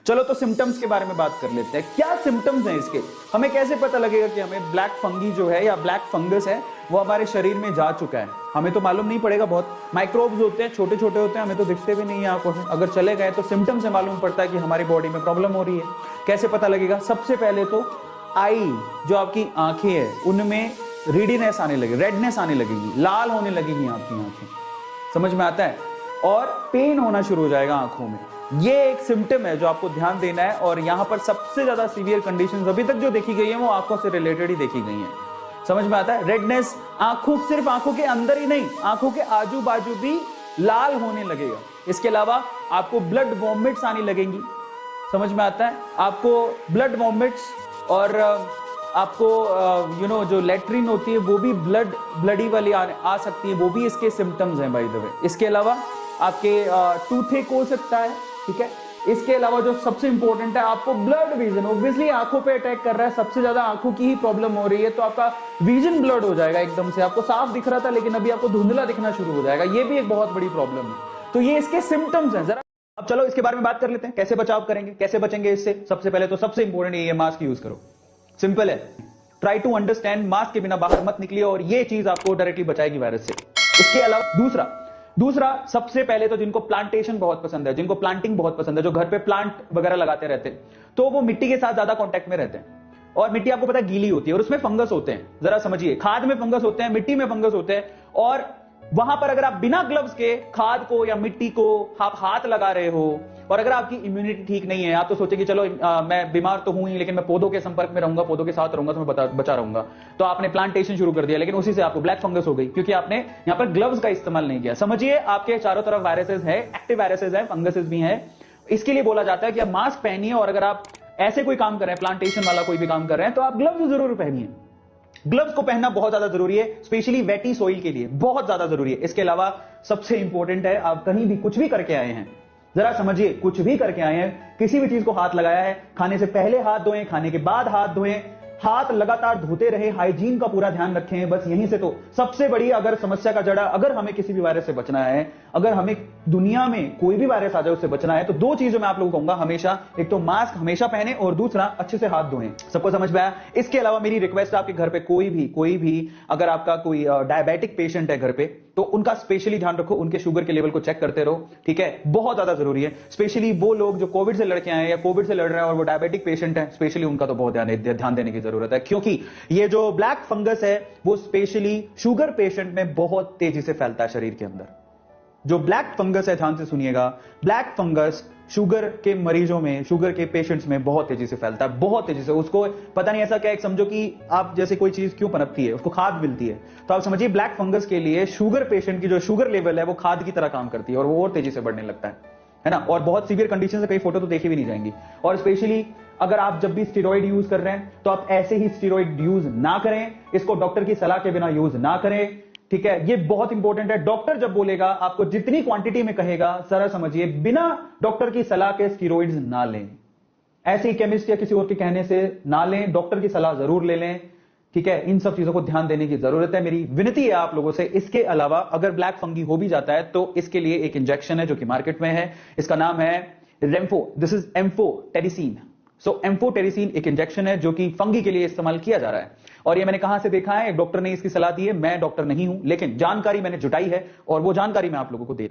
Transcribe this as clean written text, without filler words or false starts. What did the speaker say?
चलो तो सिम्टम्स के बारे में बात कर लेते हैं। क्या सिम्टम्स हैं इसके, हमें कैसे पता लगेगा कि हमें ब्लैक फंगी जो है या ब्लैक फंगस है वो हमारे शरीर में जा चुका है? हमें तो मालूम नहीं पड़ेगा, बहुत माइक्रोब्स होते हैं, छोटे छोटे होते हैं, हमें तो दिखते भी नहीं है आंखों से। अगर चले गए तो सिम्टम्स से मालूम पड़ता है कि हमारी बॉडी में प्रॉब्लम हो रही है। कैसे पता लगेगा? सबसे पहले तो आई, जो आपकी आंखें हैं उनमें रीडीनेस आने लगेगी, रेडनेस आने लगेगी, लाल होने लगेगी आपकी आंखें, समझ में आता है? और पेन होना शुरू हो जाएगा आंखों में। ये एक सिम्टम है जो आपको ध्यान देना है। और यहां पर सबसे ज्यादा सीवियर कंडीशंस अभी तक जो देखी गई है वो आंखों से रिलेटेड ही देखी गई हैं। समझ में आता है? रेडनेस आंखों, सिर्फ आंखों के अंदर ही नहीं, आंखों के आजू बाजू भी लाल होने लगेगा। इसके अलावा आपको ब्लड वॉमिट्स आने लगेंगी। समझ में आता है? आपको ब्लड वॉमिट्स और आपको जो लेट्रिन होती है वो भी ब्लडी वाली आ सकती है, वो भी इसके सिम्टम्स हैं बाय द वे। इसके अलावा आपके टूथेक हो सकता है, ठीक है। इसके अलावा जो सबसे इंपॉर्टेंट है, आपको ब्लड विजन, ऑब्वियसली आंखों पे अटैक कर रहा है, सबसे ज्यादा आंखों की ही प्रॉब्लम हो रही है, तो आपका विजन ब्लड हो जाएगा एकदम से। आपको साफ दिख रहा था लेकिन अभी आपको धुंधला दिखना शुरू हो जाएगा, ये भी एक बहुत बड़ी प्रॉब्लम है। तो ये इसके सिम्टम्स हैं। जरा अब चलो इसके बारे में बात कर लेते हैं, कैसे बचाव करेंगे, कैसे बचेंगे इससे। सबसे पहले तो सबसे इंपॉर्टेंट ये मास्क यूज करो, सिंपल है। ट्राई टू अंडरस्टैंड, मास्क के बिना बाहर मत निकलिए और ये चीज आपको डायरेक्टली बचाएगी वायरस से। इसके अलावा दूसरा सबसे पहले तो जिनको प्लांटेशन बहुत पसंद है, जिनको प्लांटिंग बहुत पसंद है, जो घर पे प्लांट वगैरह लगाते रहते हैं, तो वो मिट्टी के साथ ज्यादा कांटेक्ट में रहते हैं। और मिट्टी आपको पता है गीली होती है और उसमें फंगस होते हैं। जरा समझिए, खाद में फंगस होते हैं, मिट्टी में फंगस होते हैं। और वहां पर अगर आप बिना ग्लव्स के खाद को या मिट्टी को आप हाथ लगा रहे हो और अगर आपकी इम्यूनिटी ठीक नहीं है, आप तो सोचे कि चलो मैं बीमार तो हूं ही लेकिन मैं पौधों के संपर्क में रहूंगा, पौधों के साथ रहूंगा तो मैं बचा रहूंगा, तो आपने प्लांटेशन शुरू कर दिया, लेकिन उसी से आपको ब्लैक फंगस हो गई क्योंकि आपने यहां पर ग्लव्स का इस्तेमाल नहीं किया। समझिए, आपके चारों तरफ वायरसेस है, एक्टिव वायरसेस है, फंगसेस भी है। इसके लिए बोला जाता है कि आप मास्क पहनिए और अगर आप ऐसे कोई काम कर रहे हैं, प्लांटेशन वाला कोई भी काम कर रहे हैं, तो आप ग्लव्स जरूर पहनिए। ग्लव्स को पहनना बहुत ज्यादा जरूरी है, स्पेशली वेटी सोइल के लिए बहुत ज्यादा जरूरी है। इसके अलावा सबसे इंपॉर्टेंट है, आप कहीं भी कुछ भी करके आए हैं, जरा समझिए, कुछ भी करके आए हैं, किसी भी चीज को हाथ लगाया है, खाने से पहले हाथ धोएं, खाने के बाद हाथ धोएं, हाथ लगातार धोते रहे, हाइजीन का पूरा ध्यान रखें। बस यहीं से तो सबसे बड़ी अगर समस्या का जड़ा, अगर हमें किसी भी वायरस से बचना है, अगर हमें दुनिया में कोई भी वायरस आ जाए उससे बचना है, तो दो चीजों में आप लोगों को कहूंगा हमेशा, एक तो मास्क हमेशा पहने और दूसरा अच्छे से हाथ धोएं। सबको समझ में आया? इसके अलावा मेरी रिक्वेस्ट, आपके घर पे कोई भी अगर आपका कोई डायबिटिक पेशेंट है घर पे, तो उनका स्पेशली ध्यान रखो, उनके शुगर के लेवल को चेक करते रहो, ठीक है, बहुत ज्यादा जरूरी है। स्पेशली वो लोग जो कोविड से लड़के आए हैं या कोविड से लड़ रहे हैं और वो डायबिटिक पेशेंट है, स्पेशली उनका तो बहुत ध्यान देने की जरूरत है, क्योंकि ये जो ब्लैक फंगस है वो स्पेशली शुगर पेशेंट में बहुत तेजी से फैलता है शरीर के अंदर। जो ब्लैक फंगस है, ध्यान से सुनिएगा, ब्लैक फंगस शुगर के मरीजों में, शुगर के पेशेंट्स में बहुत तेजी से फैलता है, बहुत तेजी से। उसको पता नहीं ऐसा क्या, एक समझो कि आप जैसे कोई चीज क्यों पनपती है, उसको खाद मिलती है, तो आप समझिए ब्लैक फंगस के लिए शुगर पेशेंट की जो शुगर लेवल है वो खाद की तरह काम करती है और वो और तेजी से बढ़ने लगता है ना। और बहुत सीवियर कंडीशन से कई फोटो तो देखी भी नहीं जाएंगी। और स्पेशली अगर आप जब भी स्टेरॉइड यूज कर रहे हैं तो आप ऐसे ही स्टेरॉइड यूज ना करें, इसको डॉक्टर की सलाह के बिना यूज ना करें, ठीक है, ये बहुत इंपॉर्टेंट है। डॉक्टर जब बोलेगा, आपको जितनी क्वांटिटी में कहेगा, जरा समझिए, बिना डॉक्टर की सलाह के स्टेरॉइड्स ना लें, ऐसे ही केमिस्ट या किसी और के कहने से ना लें, डॉक्टर की सलाह जरूर ले लें, ठीक है। इन सब चीजों को ध्यान देने की जरूरत है, मेरी विनती है आप लोगों से। इसके अलावा अगर ब्लैक फंगी हो भी जाता है तो इसके लिए एक इंजेक्शन है जो कि मार्केट में है, इसका नाम है रेम्फो, this is amphotericin. So amphotericin एक इंजेक्शन है जो कि फंगी के लिए इस्तेमाल किया जा रहा है। और ये मैंने कहां से देखा है? एक डॉक्टर ने इसकी सलाह दी है, मैं डॉक्टर नहीं हूं लेकिन जानकारी मैंने जुटाई है और वो जानकारी मैं आप लोगों को दे